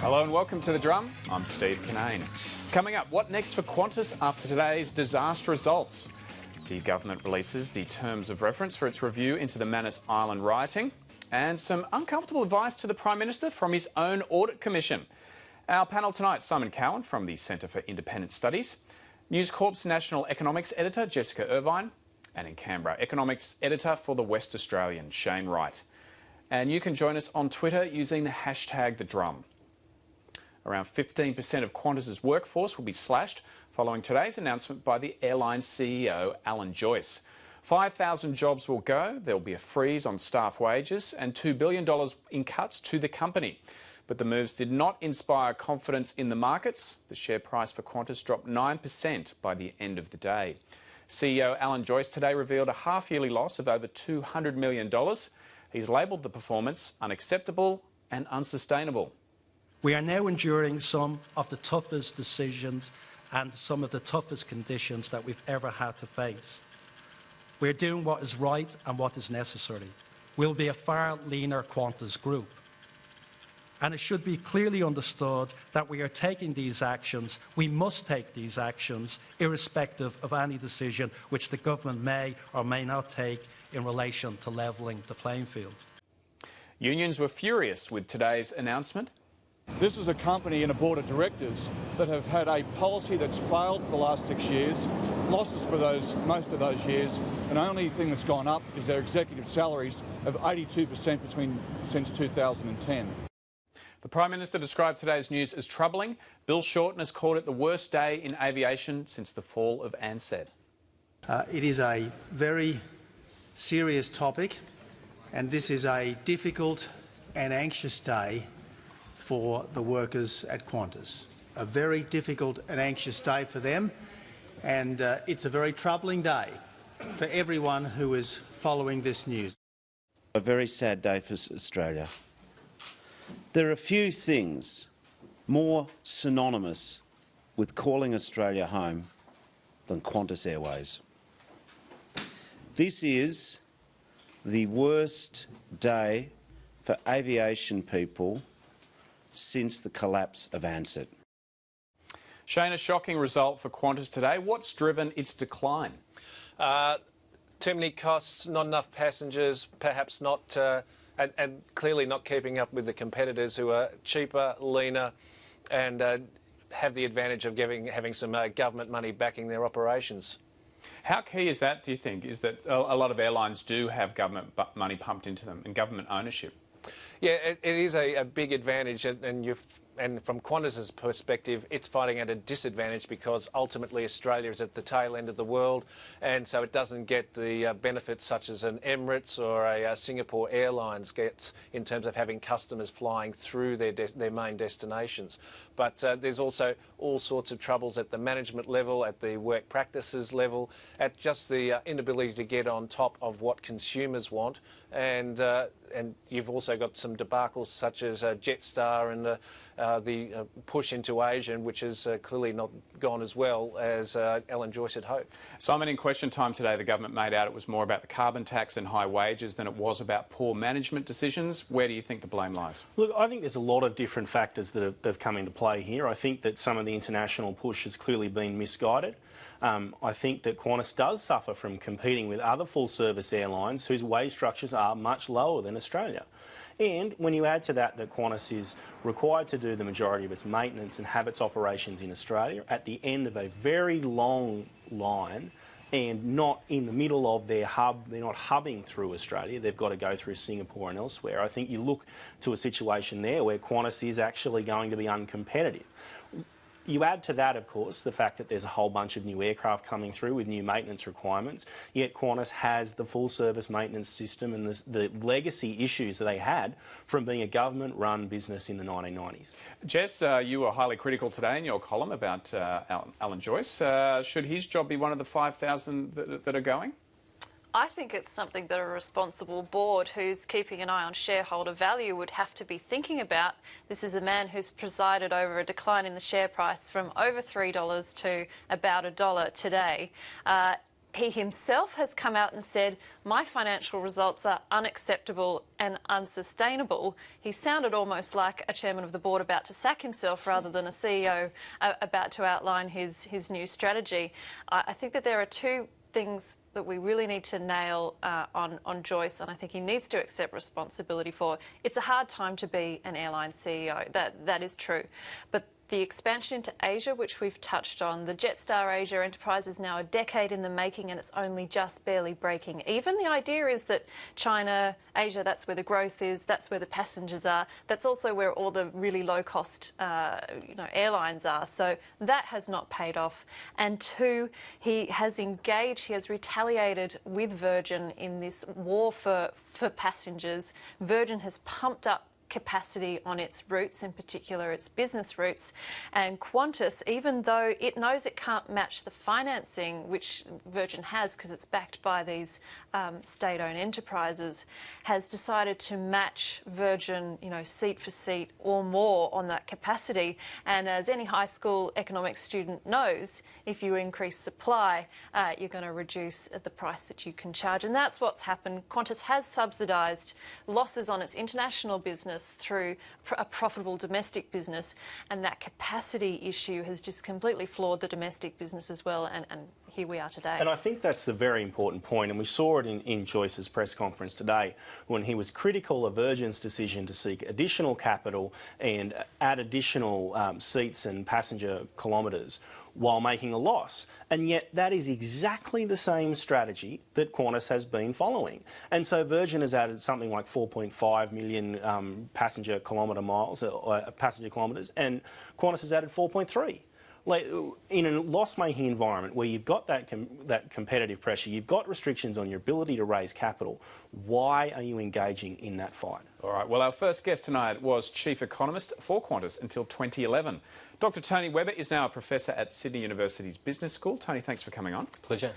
Hello and welcome to The Drum. I'm Steve Cannane. Coming up, what next for Qantas after today's disaster results? The government releases the terms of reference for its review into the Manus Island rioting, and some uncomfortable advice to the Prime Minister from his own Audit Commission. Our panel tonight, Simon Cowan from the Centre for Independent Studies, News Corp's National Economics Editor, Jessica Irvine, and in Canberra, Economics Editor for the West Australian, Shane Wright. And you can join us on Twitter using the hashtag #TheDrum. Around 15% of Qantas's workforce will be slashed following today's announcement by the airline CEO, Alan Joyce. 5,000 jobs will go, there will be a freeze on staff wages and $2 billion in cuts to the company. But the moves did not inspire confidence in the markets. The share price for Qantas dropped 9% by the end of the day. CEO Alan Joyce today revealed a half-yearly loss of over $200 million. He's labelled the performance unacceptable and unsustainable. We are now enduring some of the toughest decisions and some of the toughest conditions that we've ever had to face. We're doing what is right and what is necessary. We'll be a far leaner Qantas group. And it should be clearly understood that we are taking these actions, we must take these actions, irrespective of any decision which the government may or may not take in relation to levelling the playing field. Unions were furious with today's announcement. This is a company and a board of directors that have had a policy that's failed for the last 6 years, losses for most of those years, and the only thing that's gone up is their executive salaries of 82% since 2010. The Prime Minister described today's news as troubling. Bill Shorten has called it the worst day in aviation since the fall of Ansett. It is a very serious topic, and this is a difficult and anxious day for the workers at Qantas. A very difficult and anxious day for them, and it's a very troubling day for everyone who is following this news. A very sad day for Australia. There are few things more synonymous with calling Australia home than Qantas Airways. This is the worst day for aviation people since the collapse of Ansett. Shane, a shocking result for Qantas today. What's driven its decline? Too many costs, not enough passengers, perhaps not, and clearly not keeping up with the competitors who are cheaper, leaner, and have the advantage of having some government money backing their operations. How key is that, do you think, is that a lot of airlines do have government money pumped into them and government ownership? Yeah, it is a big advantage, and from Qantas's perspective, it's fighting at a disadvantage because ultimately Australia is at the tail end of the world, and so it doesn't get the benefits such as an Emirates or a Singapore Airlines gets in terms of having customers flying through their main destinations. But there's also all sorts of troubles at the management level, at the work practices level, at just the inability to get on top of what consumers want, and you've also got some debacles such as Jetstar and the push into Asia, which has clearly not gone as well as Alan Joyce had hoped. Simon, in question time today, the government made out it was more about the carbon tax and high wages than it was about poor management decisions. Where do you think the blame lies? Look, I think there's a lot of different factors that have come into play here. I think that some of the international push has clearly been misguided. I think that Qantas does suffer from competing with other full-service airlines whose wage structures are much lower than Australia. And when you add to that Qantas is required to do the majority of its maintenance and have its operations in Australia at the end of a very long line and not in the middle of their hub, they're not hubbing through Australia, they've got to go through Singapore and elsewhere. I think you look to a situation there where Qantas is actually going to be uncompetitive. You add to that, of course, the fact that there's a whole bunch of new aircraft coming through with new maintenance requirements, yet Qantas has the full-service maintenance system and the legacy issues that they had from being a government-run business in the 1990s. Jess, you were highly critical today in your column about Alan Joyce. Should his job be one of the 5,000 that are going? I think it's something that a responsible board who's keeping an eye on shareholder value would have to be thinking about. This is a man who's presided over a decline in the share price from over $3 to about $1 today. he himself has come out and said, my financial results are unacceptable and unsustainable. He sounded almost like a chairman of the board about to sack himself rather than a CEO about to outline his new strategy. I think that there are two things that we really need to nail on Joyce, and I think he needs to accept responsibility for. It's a hard time to be an airline CEO, that is true. But the expansion into Asia, which we've touched on, the Jetstar Asia enterprise is now a decade in the making and it's only just barely breaking even. The idea is that China, Asia, that's where the growth is, that's where the passengers are, that's also where all the really low-cost airlines are. So that has not paid off. And two, he has engaged, he has retaliated with Virgin in this war for passengers. Virgin has pumped up capacity on its routes, in particular its business routes, and Qantas, even though it knows it can't match the financing which Virgin has because it's backed by these state-owned enterprises, has decided to match Virgin, seat for seat or more on that capacity. And as any high school economics student knows, if you increase supply, you're going to reduce the price that you can charge. And that's what's happened. Qantas has subsidised losses on its international business through a profitable domestic business, and that capacity issue has just completely floored the domestic business as well, and here we are today. And I think that's the very important point, and we saw it in Joyce's press conference today when he was critical of Virgin's decision to seek additional capital and add additional seats and passenger kilometres while making a loss. And yet that is exactly the same strategy that Qantas has been following. And so Virgin has added something like 4.5 million passenger kilometres, and Qantas has added 4.3. In a loss-making environment where you've got that competitive pressure, you've got restrictions on your ability to raise capital, why are you engaging in that fight? All right, well, our first guest tonight was Chief Economist for Qantas until 2011. Dr Tony Webber is now a professor at Sydney University's Business School. Tony, thanks for coming on. Pleasure.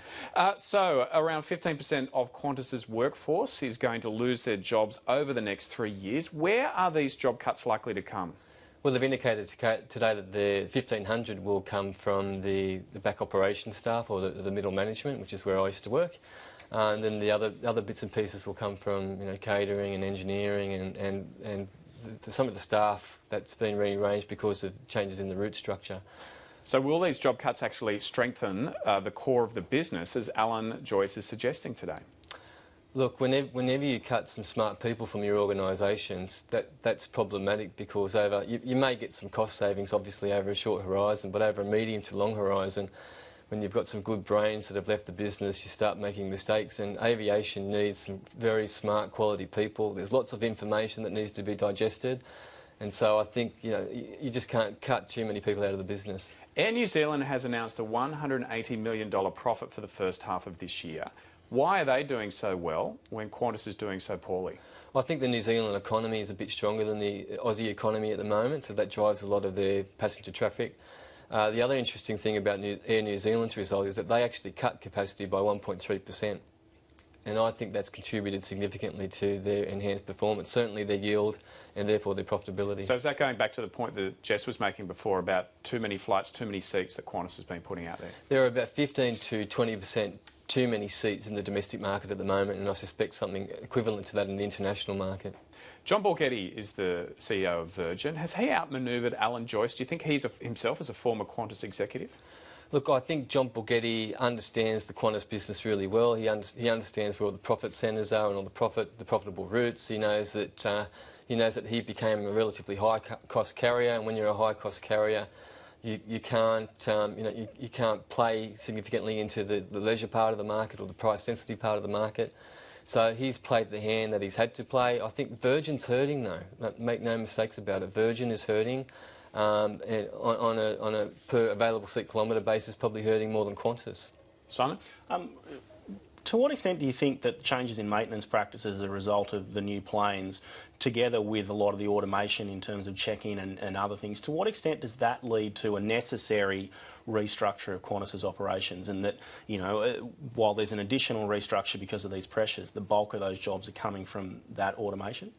So, around 15% of Qantas's workforce is going to lose their jobs over the next 3 years. Where are these job cuts likely to come? Well, they've indicated today that the 1,500 will come from the back operation staff or the middle management, which is where I used to work. And then the other bits and pieces will come from catering and engineering and some of the staff that's been rearranged because of changes in the route structure. So will these job cuts actually strengthen the core of the business, as Alan Joyce is suggesting today? Look, whenever you cut some smart people from your organisations, that's problematic because you may get some cost savings, obviously, over a short horizon, but over a medium to long horizon, when you've got some good brains that have left the business, you start making mistakes, and aviation needs some very smart, quality people. There's lots of information that needs to be digested, and so I think you just can't cut too many people out of the business. Air New Zealand has announced a $180 million profit for the first half of this year. Why are they doing so well when Qantas is doing so poorly? I think the New Zealand economy is a bit stronger than the Aussie economy at the moment, so that drives a lot of their passenger traffic. The other interesting thing about Air New Zealand's result is that they actually cut capacity by 1.3%. And I think that's contributed significantly to their enhanced performance, certainly their yield and therefore their profitability. So is that going back to the point that Jess was making before about too many flights, too many seats that Qantas has been putting out there? There are about 15 to 20% too many seats in the domestic market at the moment, and I suspect something equivalent to that in the international market. John Borghetti is the CEO of Virgin. Has he outmanoeuvred Alan Joyce? Do you think he's himself as a former Qantas executive? Look, I think John Borghetti understands the Qantas business really well. He understands where all the profit centres are and all the profitable routes. He knows that he became a relatively high-cost carrier, and when you're a high-cost carrier, you can't play significantly into the leisure part of the market or the price-sensitive part of the market. So he's played the hand that he's had to play. I think Virgin's hurting, though. Make no mistakes about it. Virgin is hurting. And on a per available seat kilometre basis, probably hurting more than Qantas. Simon? To what extent do you think that changes in maintenance practices as a result of the new planes, together with a lot of the automation in terms of check-in and other things, to what extent does that lead to a necessary restructure of Qantas's operations, and that, while there's an additional restructure because of these pressures, the bulk of those jobs are coming from that automation?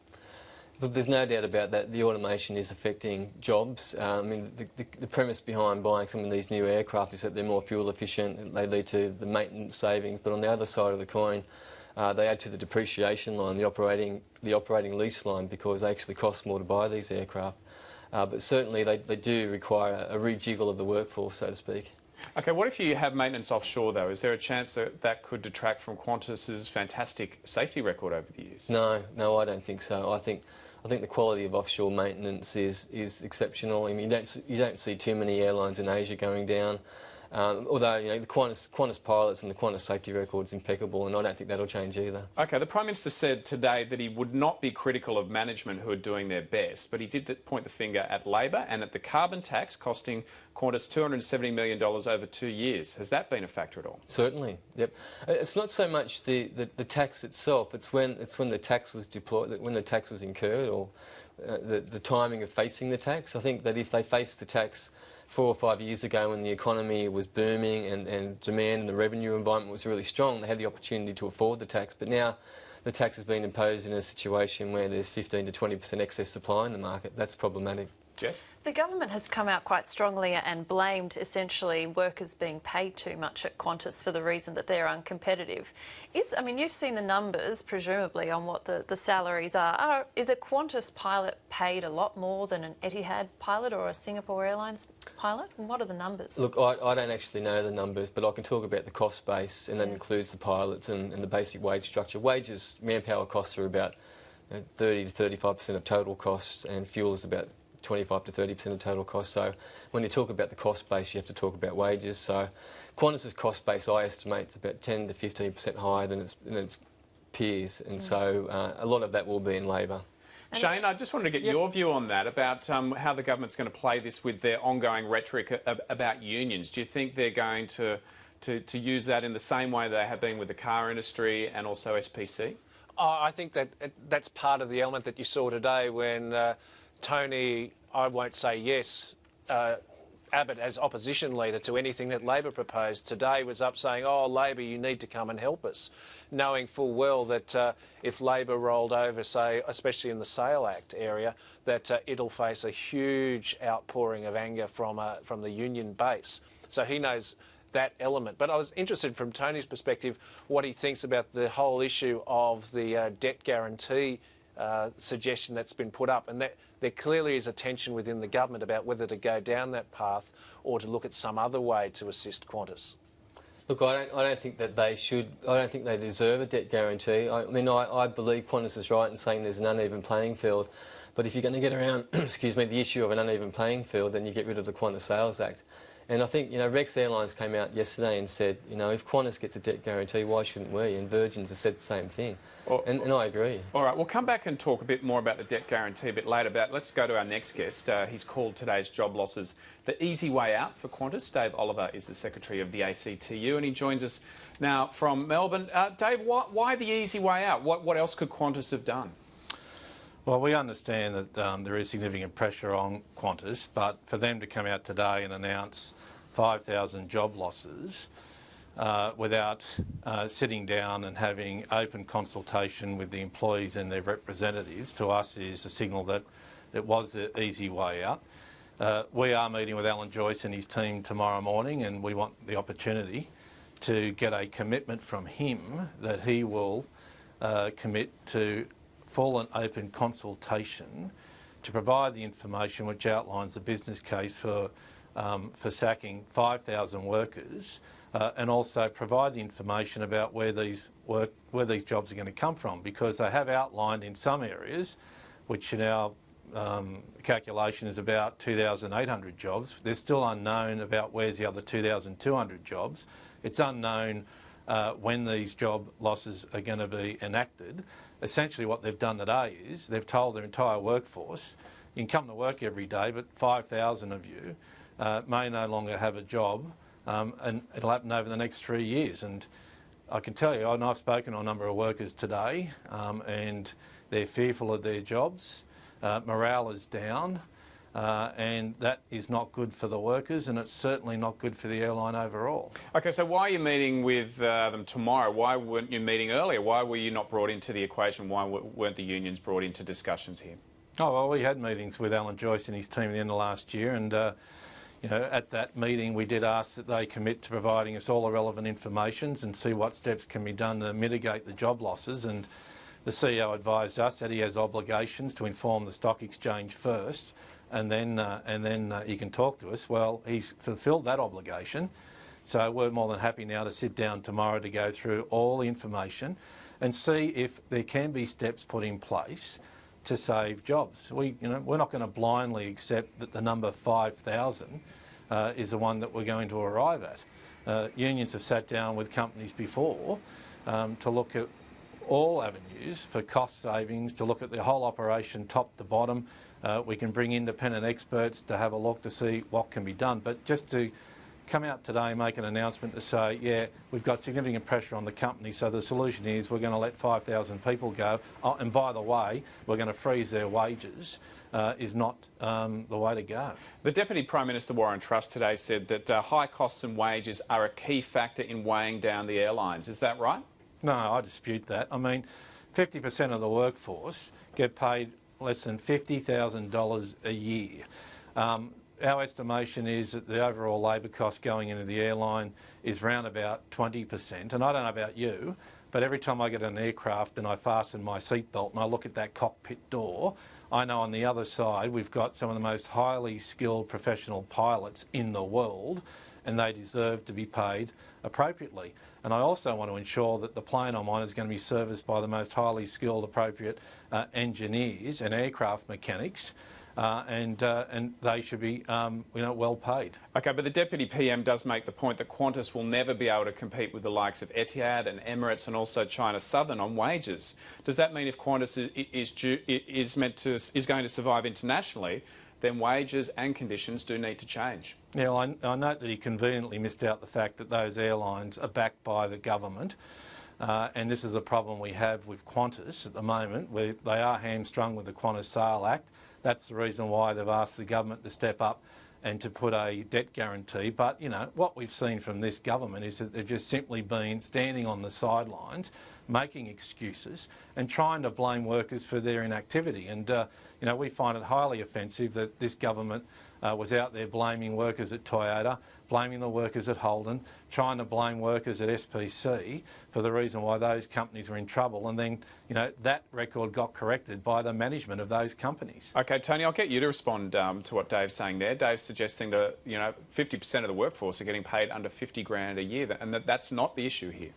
Look, there's no doubt about that. The automation is affecting jobs. I mean, the premise behind buying some of these new aircraft is that they're more fuel efficient and they lead to the maintenance savings. But on the other side of the coin, they add to the depreciation line, the operating lease line, because they actually cost more to buy these aircraft. But certainly they do require a rejiggle of the workforce, so to speak. OK, what if you have maintenance offshore, though? Is there a chance that that could detract from Qantas's fantastic safety record over the years? No, I don't think so. I think the quality of offshore maintenance is exceptional. I mean, you don't see too many airlines in Asia going down. Although, you know, the Qantas pilots and the Qantas safety record is impeccable, and I don't think that'll change either. OK, the Prime Minister said today that he would not be critical of management who are doing their best, but he did point the finger at Labor and at the carbon tax costing Qantas $270 million over 2 years. Has that been a factor at all? Certainly, yep. It's not so much the tax itself, it's when the tax was deployed, when the tax was incurred, or the timing of facing the tax. I think that if they faced the tax 4 or 5 years ago when the economy was booming and demand and the revenue environment was really strong, they had the opportunity to afford the tax. But now the tax has been imposed in a situation where there's 15 to 20% excess supply in the market. That's problematic. Yes? The government has come out quite strongly and blamed essentially workers being paid too much at Qantas for the reason that they're uncompetitive. I mean, you've seen the numbers, presumably, on what the salaries are. Is a Qantas pilot paid a lot more than an Etihad pilot or a Singapore Airlines pilot? And what are the numbers? Look, I don't actually know the numbers, but I can talk about the cost base, and that includes the pilots and the basic wage structure. Wages, manpower costs are about 30 to 35% of total costs, and fuel is about 25 to 30% of total cost. So when you talk about the cost base, you have to talk about wages. So Qantas's cost base, I estimate, is about 10 to 15% higher than its peers, and so a lot of that will be in labour. Shane, I just wanted to get your view on that, about how the government's going to play this with their ongoing rhetoric about unions. Do you think they're going to use that in the same way they have been with the car industry and also SPC? I think that's part of the element that you saw today when Tony, I won't say yes, Abbott as opposition leader to anything that Labor proposed today was up saying, oh, Labor, you need to come and help us, knowing full well that if Labor rolled over, say, especially in the Sale Act area, that it'll face a huge outpouring of anger from the union base. So he knows that element. But I was interested from Tony's perspective what he thinks about the whole issue of the debt guarantee suggestion that's been put up, and that there clearly is a tension within the government about whether to go down that path or to look at some other way to assist Qantas. Look, I don't think that they should. I don't think they deserve a debt guarantee. I mean, I believe Qantas is right in saying there's an uneven playing field, but if you're going to get around, excuse me, the issue of an uneven playing field, then you get rid of the Qantas Sales Act. And I think, Rex Airlines came out yesterday and said, if Qantas gets a debt guarantee, why shouldn't we? And Virgin's has said the same thing. And I agree. All right, we'll come back and talk a bit more about the debt guarantee a bit later. But let's go to our next guest. He's called today's job losses the easy way out for Qantas. Dave Oliver is the Secretary of the ACTU, and he joins us now from Melbourne. Dave, why the easy way out? What else could Qantas have done? Well, we understand that there is significant pressure on Qantas, but for them to come out today and announce 5,000 job losses without sitting down and having open consultation with the employees and their representatives, to us is a signal that it was the easy way out. We are meeting with Alan Joyce and his team tomorrow morning, and we want the opportunity to get a commitment from him that he will commit to full and open consultation to provide the information which outlines the business case for sacking 5,000 workers, and also provide the information about where these jobs are going to come from, because they have outlined in some areas, which in our calculation is about 2,800 jobs. They're still unknown about where's the other 2,200 jobs. It's unknown when these job losses are going to be enacted. Essentially what they've done today is they've told their entire workforce, you can come to work every day, but 5,000 of you may no longer have a job, and it'll happen over the next 3 years. And I can tell you, and I've spoken to a number of workers today, and they're fearful of their jobs. Morale is down, and that is not good for the workers, and it's certainly not good for the airline overall. OK, so why are you meeting with them tomorrow? Why weren't you meeting earlier? Why were you not brought into the equation? Why weren't the unions brought into discussions here? Oh, well, we had meetings with Alan Joyce and his team at the end of last year, and at that meeting we did ask that they commit to providing us all the relevant information and see what steps can be done to mitigate the job losses. And the CEO advised us that he has obligations to inform the stock exchange first, and then he can talk to us. Well, he's fulfilled that obligation, so we're more than happy now to sit down tomorrow to go through all the information and see if there can be steps put in place to save jobs. We're not going to blindly accept that the number 5,000 is the one that we're going to arrive at. Unions have sat down with companies before to look at all avenues for cost savings, to look at the whole operation top to bottom. We can bring independent experts to have a look to see what can be done. But just to come out today and make an announcement to say, yeah, we've got significant pressure on the company, so the solution is we're going to let 5,000 people go, and by the way, we're going to freeze their wages, is not the way to go. The Deputy Prime Minister Warren Truss today said that high costs and wages are a key factor in weighing down the airlines. Is that right? No, I dispute that. I mean, 50% of the workforce get paid less than $50,000 a year. Our estimation is that the overall labour cost going into the airline is round about 20%. And I don't know about you, but every time I get an aircraft and I fasten my seatbelt and I look at that cockpit door, I know on the other side we've got some of the most highly skilled professional pilots in the world, and they deserve to be paid appropriately. And I also want to ensure that the plane I'm on is going to be serviced by the most highly skilled, appropriate engineers and aircraft mechanics. And they should be, well paid. OK, but the Deputy PM does make the point that Qantas will never be able to compete with the likes of Etihad and Emirates and also China Southern on wages. Does that mean if Qantas is going to survive internationally, then wages and conditions do need to change? Yeah, well, I note that he conveniently missed out the fact that those airlines are backed by the government. And this is a problem we have with Qantas at the moment, where they are hamstrung with the Qantas Sale Act. That's the reason why they've asked the government to step up and to put a debt guarantee. But, what we've seen from this government is that they've just simply been standing on the sidelines, making excuses and trying to blame workers for their inactivity. And, we find it highly offensive that this government was out there blaming workers at Toyota, blaming the workers at Holden, trying to blame workers at SPC for the reason why those companies were in trouble. And then, that record got corrected by the management of those companies. OK, Tony, I'll get you to respond to what Dave's saying there. Dave's suggesting that, 50% of the workforce are getting paid under 50 grand a year, and that's not the issue here.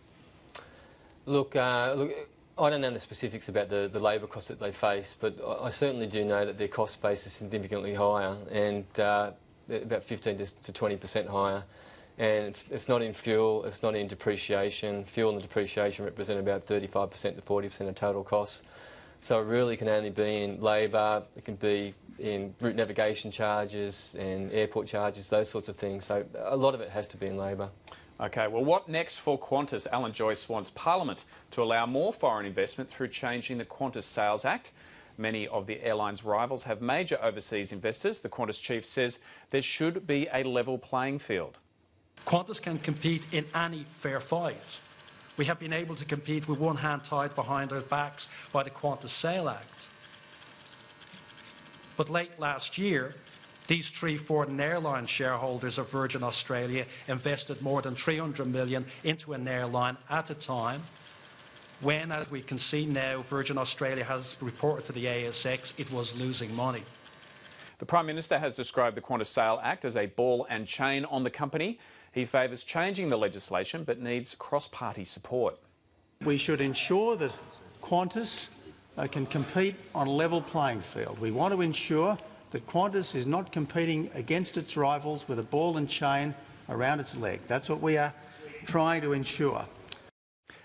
Look, I don't know the specifics about the labour costs that they face, but I certainly do know that their cost base is significantly higher, and about 15 to 20% higher. And it's not in fuel, it's not in depreciation. Fuel and the depreciation represent about 35% to 40% of total costs. So it really can only be in labour, it can be in route navigation charges and airport charges, those sorts of things. So a lot of it has to be in labour. OK, well, what next for Qantas? Alan Joyce wants Parliament to allow more foreign investment through changing the Qantas Sales Act. Many of the airline's rivals have major overseas investors. The Qantas chief says there should be a level playing field. Qantas can compete in any fair fight. We have been able to compete with one hand tied behind our backs by the Qantas Sale Act. But late last year, these three foreign airline shareholders of Virgin Australia invested more than $300 million into an airline at a time when, as we can see now, Virgin Australia has reported to the ASX it was losing money. The Prime Minister has described the Qantas Sale Act as a ball and chain on the company. He favours changing the legislation but needs cross-party support. We should ensure that Qantas can compete on a level playing field. We want to ensure that Qantas is not competing against its rivals with a ball and chain around its leg. That's what we are trying to ensure.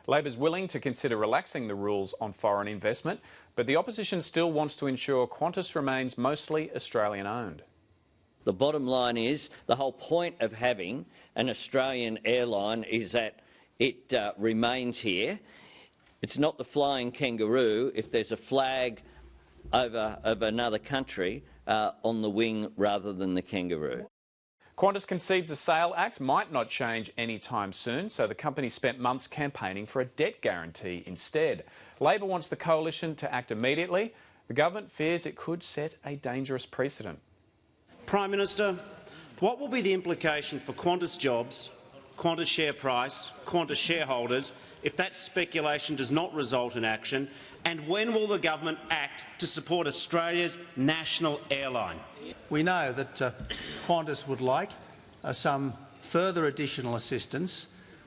Labor's willing to consider relaxing the rules on foreign investment, but the opposition still wants to ensure Qantas remains mostly Australian-owned. The bottom line is the whole point of having an Australian airline is that it remains here. It's not the flying kangaroo if there's a flag of another country on the wing rather than the kangaroo. Qantas concedes the Sale Act might not change anytime soon, so the company spent months campaigning for a debt guarantee instead. Labor wants the coalition to act immediately. The government fears it could set a dangerous precedent. Prime Minister, what will be the implication for Qantas jobs, Qantas share price, Qantas shareholders if that speculation does not result in action, and when will the government act to support Australia's national airline? We know that Qantas would like some further additional assistance.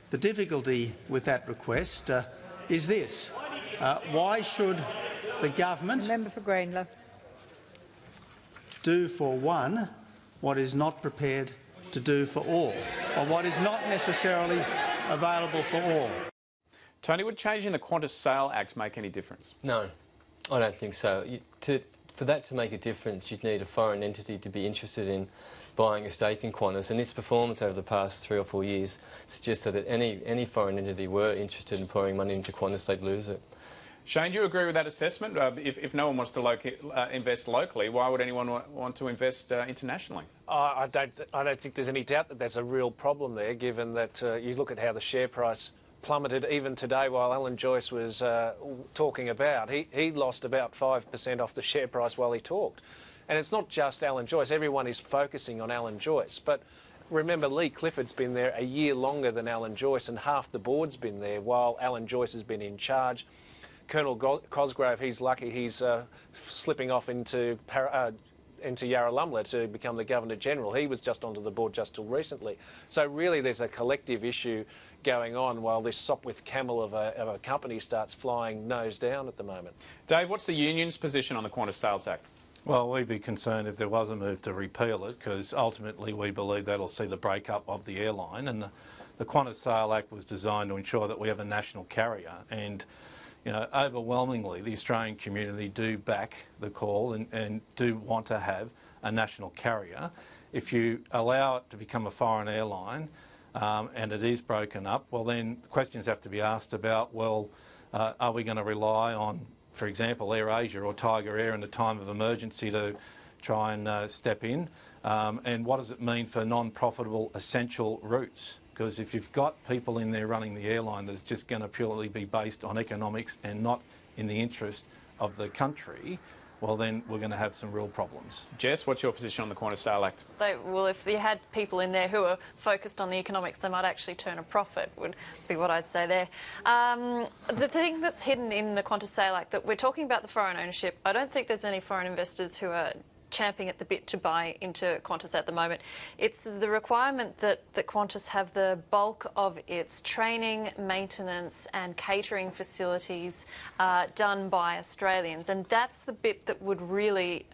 The difficulty with that request is this. Why should the government Member for Greenlow do for one what is not prepared to do for all, or what is not necessarily available for all? Tony, would changing the Qantas Sale Act make any difference? No, I don't think so. For that to make a difference, you'd need a foreign entity to be interested in buying a stake in Qantas, and its performance over the past 3 or 4 years suggested that any foreign entity were interested in pouring money into Qantas, they'd lose it. Shane, do you agree with that assessment? If no one wants to invest locally, why would anyone want to invest internationally? I don't think there's any doubt that there's a real problem there, given that you look at how the share price plummeted even today while Alan Joyce was talking about. He lost about 5% off the share price while he talked. And it's not just Alan Joyce. Everyone is focusing on Alan Joyce. But remember, Lee Clifford's been there a year longer than Alan Joyce, and half the board's been there while Alan Joyce has been in charge. Colonel Cosgrove, he's lucky he's slipping off into Yarralumla to become the Governor-General. He was just onto the board just till recently. So really there's a collective issue going on while this Sopwith Camel of a company starts flying nose down at the moment. Dave, what's the union's position on the Qantas Sales Act? Well, we'd be concerned if there was a move to repeal it, because ultimately we believe that'll see the breakup of the airline, and the Qantas Sale Act was designed to ensure that we have a national carrier. And you know, overwhelmingly, the Australian community do back the call and do want to have a national carrier. If you allow it to become a foreign airline and it is broken up, well, then questions have to be asked about, well, are we going to rely on, for example, AirAsia or Tiger Air in a time of emergency to try and step in? And what does it mean for non-profitable essential routes? Because if you've got people in there running the airline that's just going to purely be based on economics and not in the interest of the country, well, then we're going to have some real problems. Jess, what's your position on the Qantas Sale Act? Well, if you had people in there who are focused on the economics, they might actually turn a profit, would be what I'd say there. The thing that's hidden in the Qantas Sale Act, that we're talking about the foreign ownership, I don't think there's any foreign investors who are champing at the bit to buy into Qantas at the moment. It's the requirement that Qantas have the bulk of its training, maintenance and catering facilities done by Australians, and that's the bit that would really,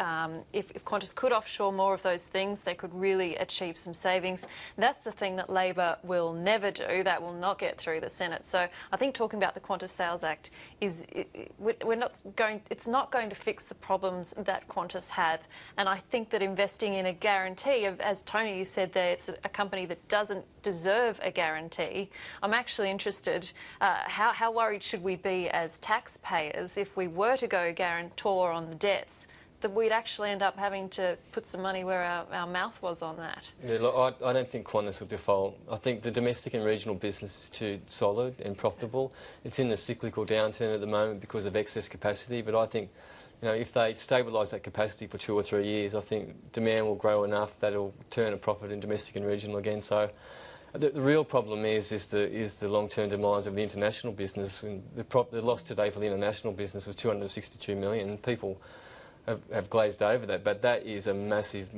if Qantas could offshore more of those things, they could really achieve some savings. That's the thing that Labor will never do. That will not get through the Senate. So I think talking about the Qantas Sales Act is it's not going to fix the problems that Qantas had. And I think that investing in a guarantee, as Tony, you said there, it's a company that doesn't deserve a guarantee. I'm actually interested, how worried should we be as taxpayers if we were to go guarantor on the debts, that we'd actually end up having to put some money where our mouth was on that? Yeah, look, I don't think Qantas will default. I think the domestic and regional business is too solid and profitable. It's in the cyclical downturn at the moment because of excess capacity, but I think, you know, if they stabilise that capacity for 2 or 3 years, I think demand will grow enough that it'll turn a profit in domestic and regional again. So the real problem is the long-term demise of the international business. The loss today for the international business was $262 million. People have glazed over that, but that is a massive,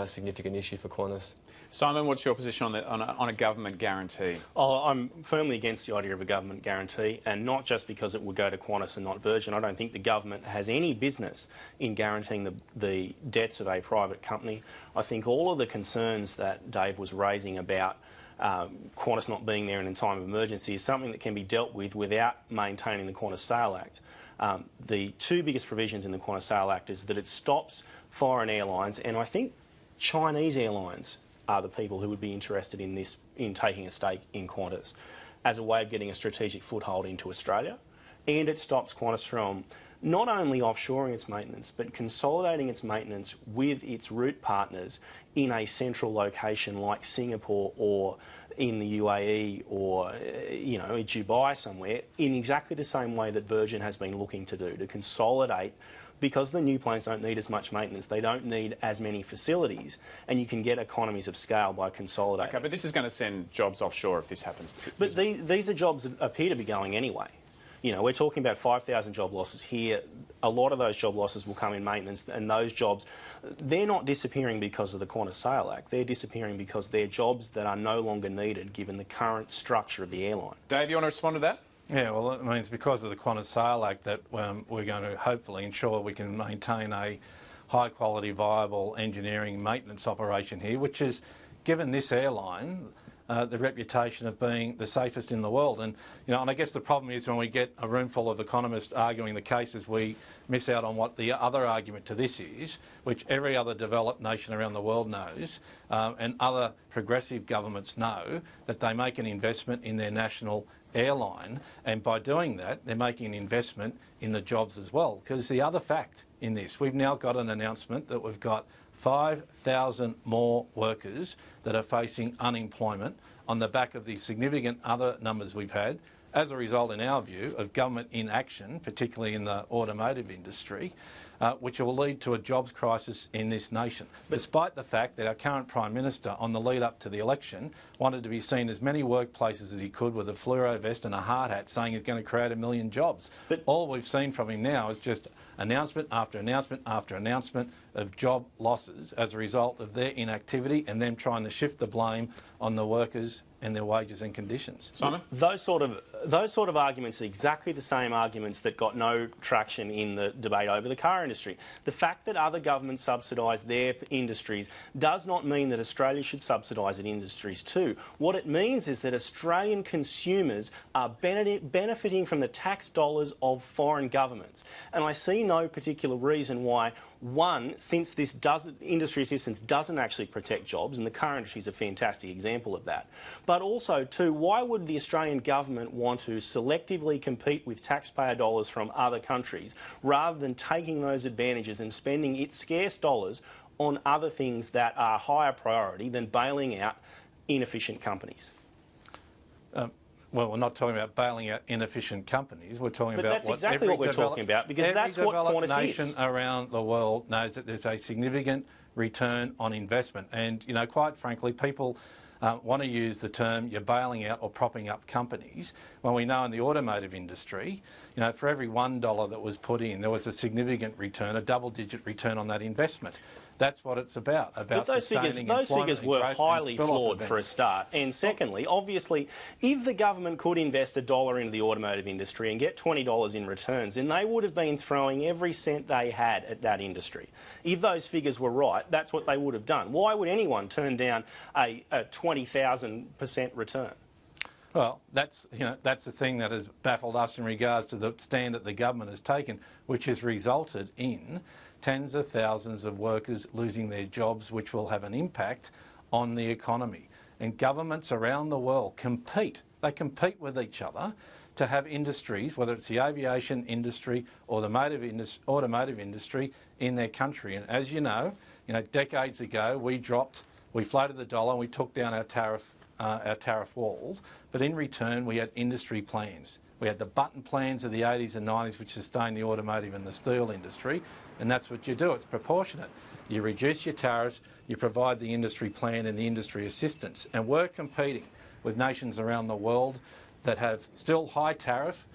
significant issue for Qantas. Simon, what's your position on a government guarantee? Oh, I'm firmly against the idea of a government guarantee, and not just because it would go to Qantas and not Virgin. I don't think the government has any business in guaranteeing the debts of a private company. I think all of the concerns that Dave was raising about Qantas not being there in a time of emergency is something that can be dealt with without maintaining the Qantas Sale Act. The two biggest provisions in the Qantas Sale Act is that it stops foreign airlines, and I think Chinese airlines are the people who would be interested in this, in taking a stake in Qantas, as a way of getting a strategic foothold into Australia. And it stops Qantas from not only offshoring its maintenance, but consolidating its maintenance with its route partners in a central location like Singapore or in the UAE or, you know, Dubai somewhere, in exactly the same way that Virgin has been looking to do, to consolidate because the new planes don't need as much maintenance, they don't need as many facilities, and you can get economies of scale by consolidating. Okay, but this is going to send jobs offshore if this happens. But these are jobs that appear to be going anyway. You know, we're talking about 5,000 job losses here. A lot of those job losses will come in maintenance, and those jobs, they're not disappearing because of the Qantas Sale Act. They're disappearing because they're jobs that are no longer needed given the current structure of the airline. Dave, you want to respond to that? Yeah, well, it means because of the Qantas Sale Act that we're going to hopefully ensure we can maintain a high-quality, viable engineering maintenance operation here, which has given this airline the reputation of being the safest in the world. And, you know, and I guess the problem is when we get a room full of economists arguing the cases, we miss out on what the other argument to this is, which every other developed nation around the world knows, and other progressive governments know, that they make an investment in their national airline, and by doing that, they're making an investment in the jobs as well. Because the other fact in this, we've now got an announcement that we've got 5,000 more workers that are facing unemployment on the back of the significant other numbers we've had as a result, in our view, of government inaction, particularly in the automotive industry, which will lead to a jobs crisis in this nation, despite the fact that our current Prime Minister, on the lead up to the election, wanted to be seen as many workplaces as he could with a fluoro vest and a hard hat, saying he's going to create 1 million jobs. But all we've seen from him now is just announcement after announcement after announcement of job losses as a result of their inactivity and them trying to shift the blame on the workers and their wages and conditions. Simon? Those sort of arguments are exactly the same arguments that got no traction in the debate over the car industry. The fact that other governments subsidise their industries does not mean that Australia should subsidise its industries too. What it means is that Australian consumers are benefiting from the tax dollars of foreign governments. And I see no particular reason why, one, since this industry assistance doesn't actually protect jobs, and the car industry is a fantastic example of that, but also, two, why would the Australian government want to selectively compete with taxpayer dollars from other countries rather than taking those advantages and spending its scarce dollars on other things that are higher priority than bailing out inefficient companies? Well, we're not talking about bailing out inefficient companies. We're talking about that's exactly what we're talking about, because that's what Qantas is. Every developed nation around the world knows that there's a significant return on investment. And, you know, quite frankly, people want to use the term you're bailing out or propping up companies, when we know in the automotive industry, you know, for every $1 that was put in, there was a significant return, a double-digit return on that investment. That's what it's about but those figures were highly flawed for a start. And secondly, obviously, if the government could invest $1 into the automotive industry and get $20 in returns, then they would have been throwing every cent they had at that industry. If those figures were right, that's what they would have done. Why would anyone turn down a 20,000% return? Well, that's the thing that has baffled us in regards to the stand that the government has taken, which has resulted in tens of thousands of workers losing their jobs, which will have an impact on the economy. And governments around the world compete. They compete with each other to have industries, whether it's the aviation industry or the automotive industry, in their country. And as you know, decades ago we floated the dollar and we took down our tariff walls, but in return we had industry plans. We had the button plans of the 80s and 90s which sustained the automotive and the steel industry, and that's what you do. It's proportionate. You reduce your tariffs, you provide the industry plan and the industry assistance. And we're competing with nations around the world that have still high tariff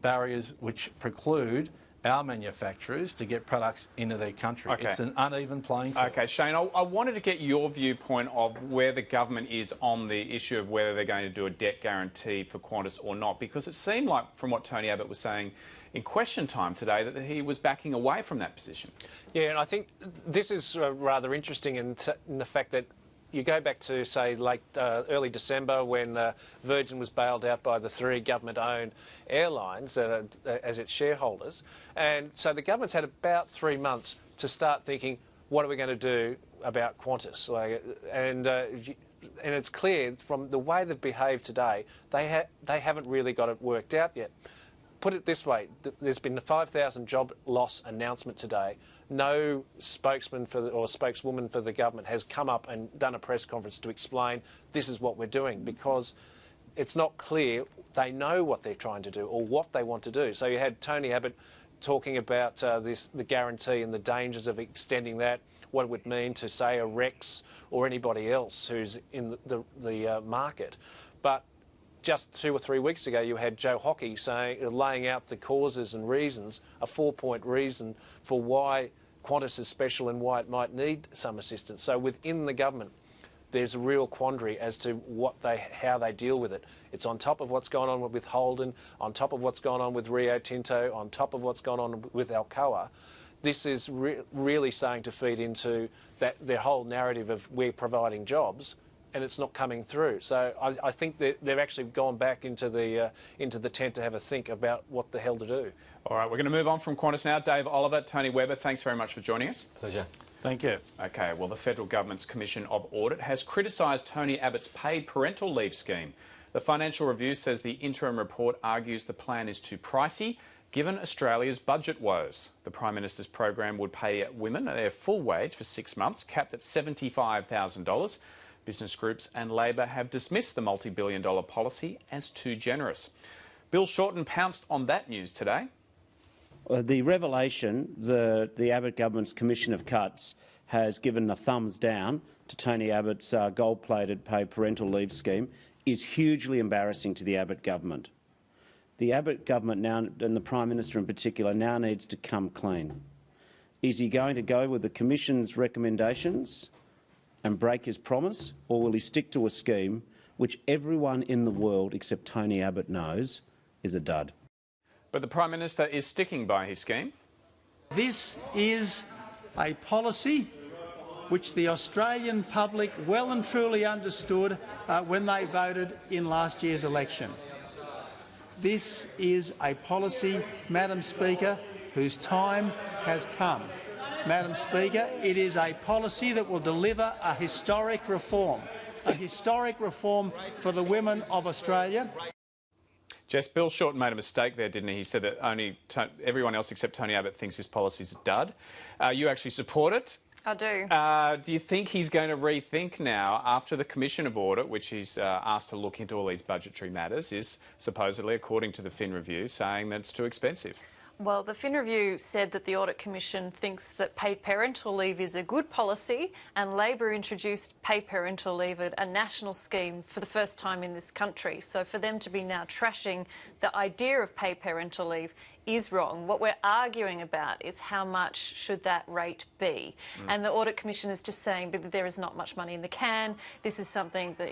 barriers which preclude our manufacturers to get products into their country. Okay. It's an uneven playing field. Okay, Shane, I wanted to get your viewpoint of where the government is on the issue of whether they're going to do a debt guarantee for Qantas or not, because it seemed like, from what Tony Abbott was saying in question time today, that he was backing away from that position. Yeah, and I think this is rather interesting in the fact that you go back to, say, early December when Virgin was bailed out by the 3 government-owned airlines as its shareholders. And so the government's had about 3 months to start thinking, what are we going to do about Qantas? And it's clear from the way they've behaved today, they haven't really got it worked out yet. Put it this way, there's been a 5,000 job loss announcement today. No spokesman or spokeswoman for the government has come up and done a press conference to explain this is what we're doing, because it's not clear they know what they're trying to do or what they want to do. So you had Tony Abbott talking about the guarantee and the dangers of extending that, what it would mean to, say, a Rex or anybody else who's in the market. But just 2 or 3 weeks ago, you had Joe Hockey laying out the causes and reasons, a 4-point reason for why Qantas is special and why it might need some assistance. So within the government, there's a real quandary as to how they deal with it. It's on top of what's gone on with Holden, on top of what's gone on with Rio Tinto, on top of what's gone on with Alcoa. This is really starting to feed into their whole narrative of we're providing jobs, and it's not coming through. So I think that they've actually gone back into the tent to have a think about what the hell to do. All right, we're going to move on from Qantas now. Dave Oliver, Tony Webber, thanks very much for joining us. Pleasure. Thank you. OK, well, the federal government's Commission of Audit has criticised Tony Abbott's paid parental leave scheme. The Financial Review says the interim report argues the plan is too pricey, given Australia's budget woes. The Prime Minister's program would pay women their full wage for 6 months, capped at $75,000. Business groups and Labor have dismissed the multi-billion-dollar policy as too generous. Bill Shorten pounced on that news today. The revelation, the Abbott government's Commission of Cuts has given a thumbs down to Tony Abbott's gold-plated paid parental leave scheme is hugely embarrassing to the Abbott government. The Abbott government now, and the Prime Minister in particular, now needs to come clean. Is he going to go with the Commission's recommendations and break his promise, or will he stick to a scheme which everyone in the world except Tony Abbott knows is a dud? But the Prime Minister is sticking by his scheme. This is a policy which the Australian public well and truly understood when they voted in last year's election. This is a policy, Madam Speaker, whose time has come. Madam Speaker, it is a policy that will deliver a historic reform for the women of Australia. Jess, Bill Shorten made a mistake there, didn't he? He said that everyone else except Tony Abbott thinks his policy's a dud. You actually support it. I do. Do you think he's going to rethink now after the Commission of Audit, which he's asked to look into all these budgetary matters, is supposedly, according to the Fin Review, saying that it's too expensive? Well, the Fin Review said that the Audit Commission thinks that paid parental leave is a good policy, and Labor introduced paid parental leave, a national scheme, for the first time in this country. So for them to be now trashing the idea of paid parental leave is wrong. What we're arguing about is how much should that rate be. And the Audit Commission is just saying that there is not much money in the can. This is something that,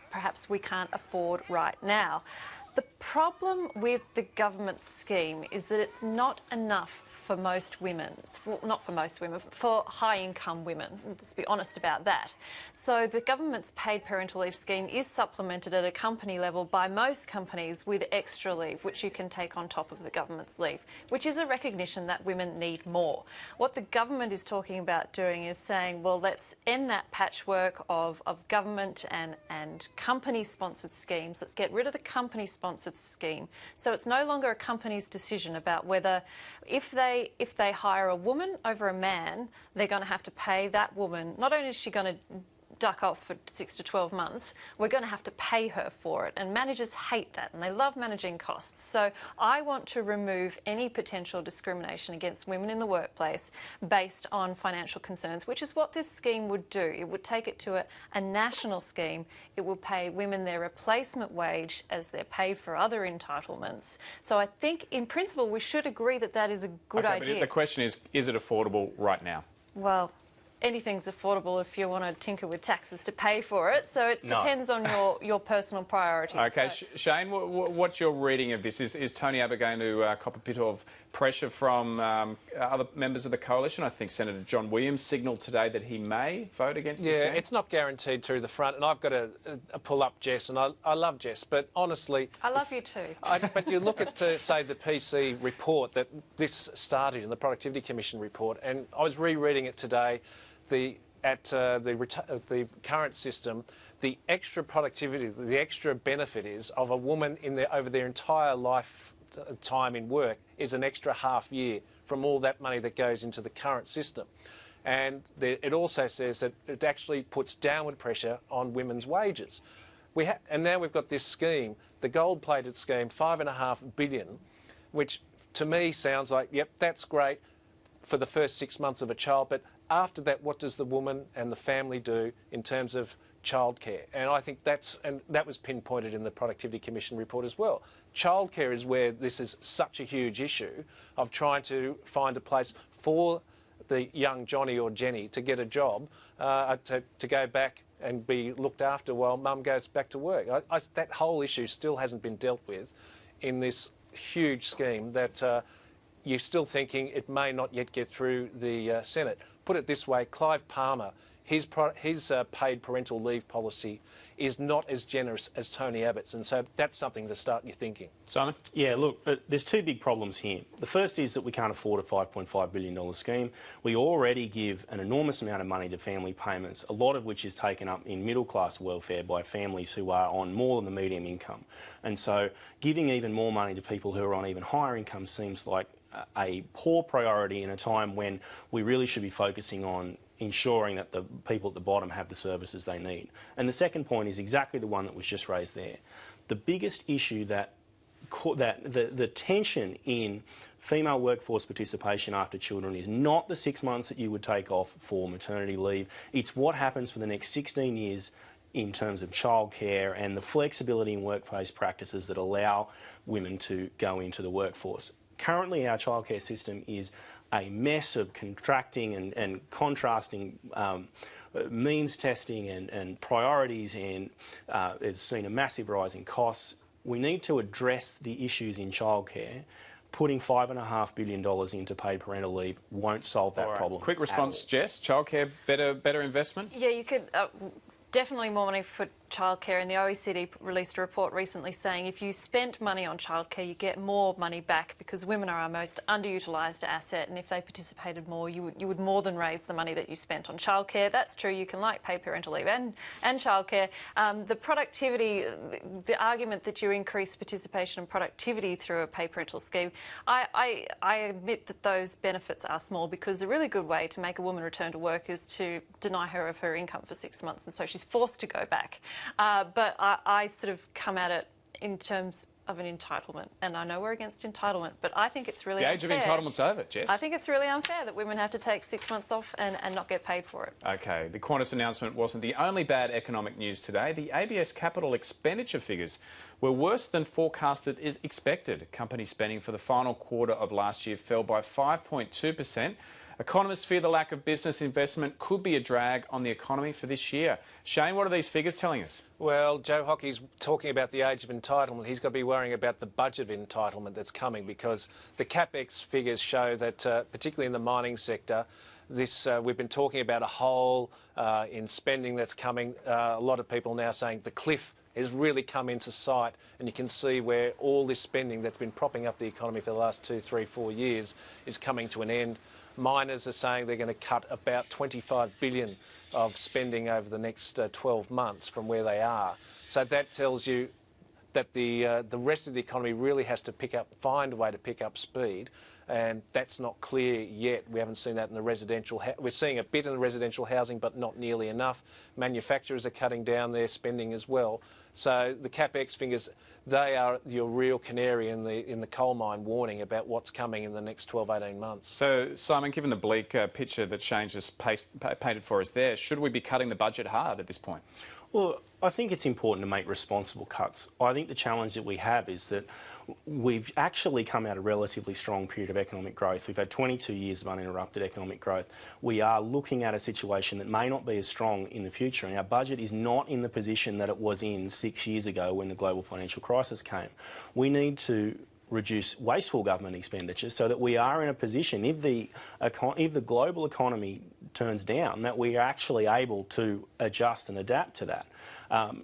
perhaps we can't afford right now. The problem with the government scheme is that it's not enough for most women. Not for most women, for high-income women. Let's be honest about that. So the government's paid parental leave scheme is supplemented at a company level by most companies with extra leave, which you can take on top of the government's leave, which is a recognition that women need more. What the government is talking about doing is saying, well, let's end that patchwork of government and company-sponsored schemes. Let's get rid of the company-sponsored scheme. So it's no longer a company's decision about whether, if they hire a woman over a man, they're going to have to pay that woman. Not only is she going to duck off for 6 to 12 months, we're going to have to pay her for it. And managers hate that, and they love managing costs. So I want to remove any potential discrimination against women in the workplace based on financial concerns, which is what this scheme would do. It would take it to a national scheme. It will pay women their replacement wage as they're paid for other entitlements. So I think, in principle, we should agree that that is a good idea. But the question is it affordable right now? Well, anything's affordable if you want to tinker with taxes to pay for it. So it depends on your personal priorities. OK, so. Shane, what's your reading of this? Is Tony Abbott going to cop a bit of pressure from other members of the coalition? I think Senator John Williams signalled today that he may vote against this. Yeah, it's not guaranteed through the front. And I've got to pull up Jess, and I love Jess, but honestly... I love you too. But you look at, say, the PC report that this started in, the Productivity Commission report, and I was rereading it today. The current system, the extra productivity, the extra benefit is of a woman over their entire lifetime in work is an extra half year from all that money that goes into the current system. And it also says that it actually puts downward pressure on women's wages. And now we've got this scheme, the gold-plated scheme, $5.5 billion, which to me sounds like, yep, that's great for the first 6 months of a child, but after that, what does the woman and the family do in terms of childcare? And I think that was pinpointed in the Productivity Commission report as well. Childcare is where this is such a huge issue of trying to find a place for the young Johnny or Jenny to get a job, to go back and be looked after while mum goes back to work. That whole issue still hasn't been dealt with in this huge scheme that you're still thinking it may not yet get through the Senate. Put it this way, Clive Palmer, his paid parental leave policy is not as generous as Tony Abbott's, and so that's something to start you thinking. Simon? Yeah, look, there's two big problems here. The first is that we can't afford a $5.5 billion scheme. We already give an enormous amount of money to family payments, a lot of which is taken up in middle-class welfare by families who are on more than the median income. And so giving even more money to people who are on even higher income seems like a poor priority in a time when we really should be focusing on ensuring that the people at the bottom have the services they need. And the second point is exactly the one that was just raised there. The biggest issue that the tension in female workforce participation after children is not the 6 months that you would take off for maternity leave. It's what happens for the next 16 years in terms of childcare and the flexibility in workplace practices that allow women to go into the workforce. Currently, our childcare system is a mess of contracting and contrasting means testing and priorities, and it's seen a massive rise in costs. We need to address the issues in childcare. Putting $5.5 billion into paid parental leave won't solve that problem. Quick response, Jess. Childcare, better investment? Yeah, you could... definitely more money for childcare, and the OECD released a report recently saying if you spent money on childcare, you get more money back because women are our most underutilised asset, and if they participated more, you would more than raise the money that you spent on childcare. That's true. You can like paid parental leave and childcare. The productivity, the argument that you increase participation and productivity through a paid parental scheme, I admit that those benefits are small because a really good way to make a woman return to work is to deny her of her income for 6 months, and so she's forced to go back. But I sort of come at it in terms of an entitlement, and I know we're against entitlement, but I think it's really unfair. The age of entitlement's over, Jess. I think it's really unfair that women have to take 6 months off and not get paid for it. OK, the Qantas announcement wasn't the only bad economic news today. The ABS capital expenditure figures were worse than forecasted is expected. Company spending for the final quarter of last year fell by 5.2%. Economists fear the lack of business investment could be a drag on the economy for this year. Shane, what are these figures telling us? Well, Joe Hockey's talking about the age of entitlement. He's got to be worrying about the budget of entitlement that's coming, because the CapEx figures show that, particularly in the mining sector, we've been talking about a hole in spending that's coming. A lot of people now saying the cliff has really come into sight, and you can see where all this spending that's been propping up the economy for the last 2, 3, 4 years is coming to an end. Miners are saying they're going to cut about $25 billion of spending over the next 12 months from where they are. So that tells you that the rest of the economy really has to find a way to pick up speed, and that's not clear yet. We haven't seen that in the residential. We're seeing a bit in the residential housing, but not nearly enough. Manufacturers are cutting down their spending as well. So the CapEx figures, they are your real canary in the coal mine, warning about what's coming in the next 12, 18 months. So, Simon, given the bleak picture that Shane just painted for us there, should we be cutting the budget hard at this point? Well, I think it's important to make responsible cuts. I think the challenge that we have is that we've actually come out of a relatively strong period of economic growth. We've had 22 years of uninterrupted economic growth. We are looking at a situation that may not be as strong in the future, and our budget is not in the position that it was in 6 years ago when the global financial crisis came. We need to reduce wasteful government expenditure so that we are in a position, if the global economy turns down, that we are actually able to adjust and adapt to that.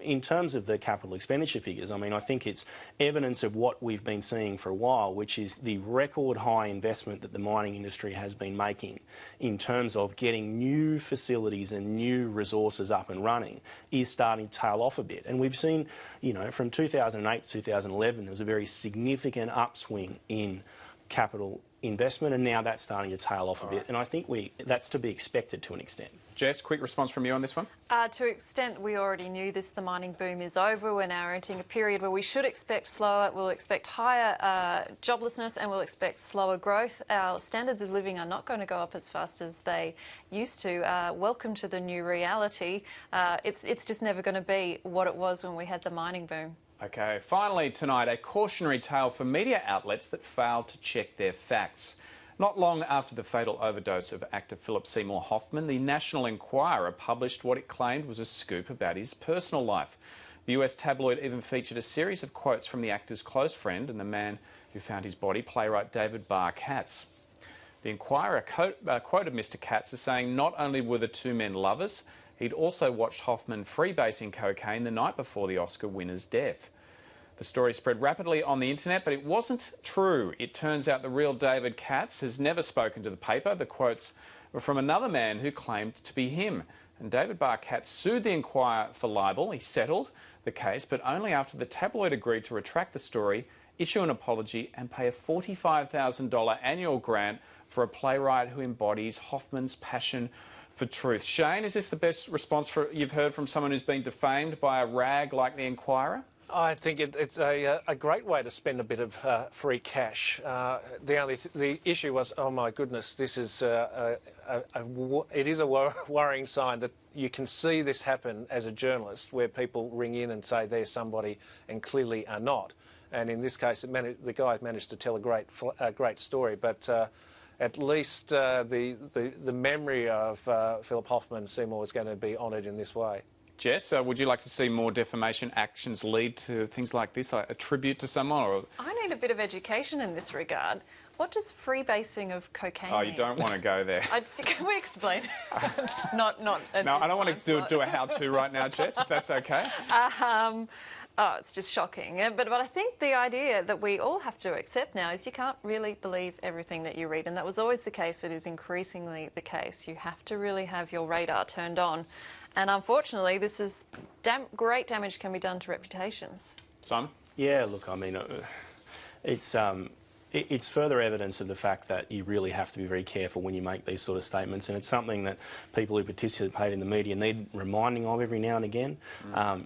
In terms of the capital expenditure figures, I mean, I think it's evidence of what we've been seeing for a while, which is the record high investment that the mining industry has been making in terms of getting new facilities and new resources up and running is starting to tail off a bit. And we've seen, you know, from 2008 to 2011, there was a very significant upswing in capital investment, and now that's starting to tail off a bit. And I think that's to be expected to an extent. Jess, quick response from you on this one? To an extent, we already knew this. The mining boom is over. We're now entering a period where we should expect slower, we'll expect higher joblessness, and we'll expect slower growth. Our standards of living are not going to go up as fast as they used to. Welcome to the new reality. It's just never going to be what it was when we had the mining boom. OK, finally tonight, a cautionary tale for media outlets that failed to check their facts. Not long after the fatal overdose of actor Philip Seymour Hoffman, the National Enquirer published what it claimed was a scoop about his personal life. The US tabloid even featured a series of quotes from the actor's close friend and the man who found his body, playwright David Barr Katz. The Enquirer quoted Mr Katz as saying not only were the two men lovers, he'd also watched Hoffman freebasing cocaine the night before the Oscar winner's death. The story spread rapidly on the internet, but it wasn't true. It turns out the real David Katz has never spoken to the paper. The quotes were from another man who claimed to be him. And David Barr Katz sued the Enquirer for libel. He settled the case, but only after the tabloid agreed to retract the story, issue an apology and pay a $45,000 annual grant for a playwright who embodies Hoffman's passion for truth. Shane, is this the best response you've heard from someone who's been defamed by a rag like the Enquirer? I think it's a great way to spend a bit of free cash. The issue was, oh my goodness, this is it is a worrying sign that you can see this happen as a journalist, where people ring in and say they're somebody and clearly are not. And in this case, the guy managed to tell a great story, but. At least the memory of Philip Hoffman Seymour is going to be honoured in this way. Jess, would you like to see more defamation actions lead to things like this, like a tribute to someone? Or... I need a bit of education in this regard. What does freebasing of cocaine mean? Oh, you don't want to go there. Can we explain? not. No, I don't want to do a how-to right now, Jess, if that's okay. Oh, it's just shocking. But I think the idea that we all have to accept now is you can't really believe everything that you read. And that was always the case. It is increasingly the case. You have to really have your radar turned on. And unfortunately, this is great damage can be done to reputations. Simon? Yeah, look, I mean, it's further evidence of the fact that you really have to be very careful when you make these sort of statements, and it's something that people who participate in the media need reminding of every now and again.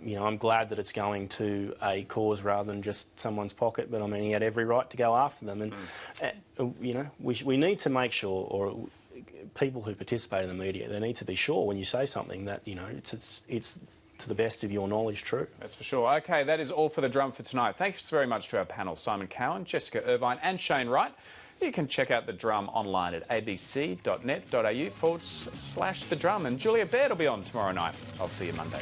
You know, I'm glad that it's going to a cause rather than just someone's pocket, but I mean, he had every right to go after them, and you know, we need to make sure, or people who participate in the media, they need to be sure when you say something that, you know, it's to the best of your knowledge true. That's for sure. OK, that is all for The Drum for tonight. Thanks very much to our panel, Simon Cowan, Jessica Irvine and Shane Wright. You can check out The Drum online at abc.net.au/The Drum. And Julia Baird will be on tomorrow night. I'll see you Monday.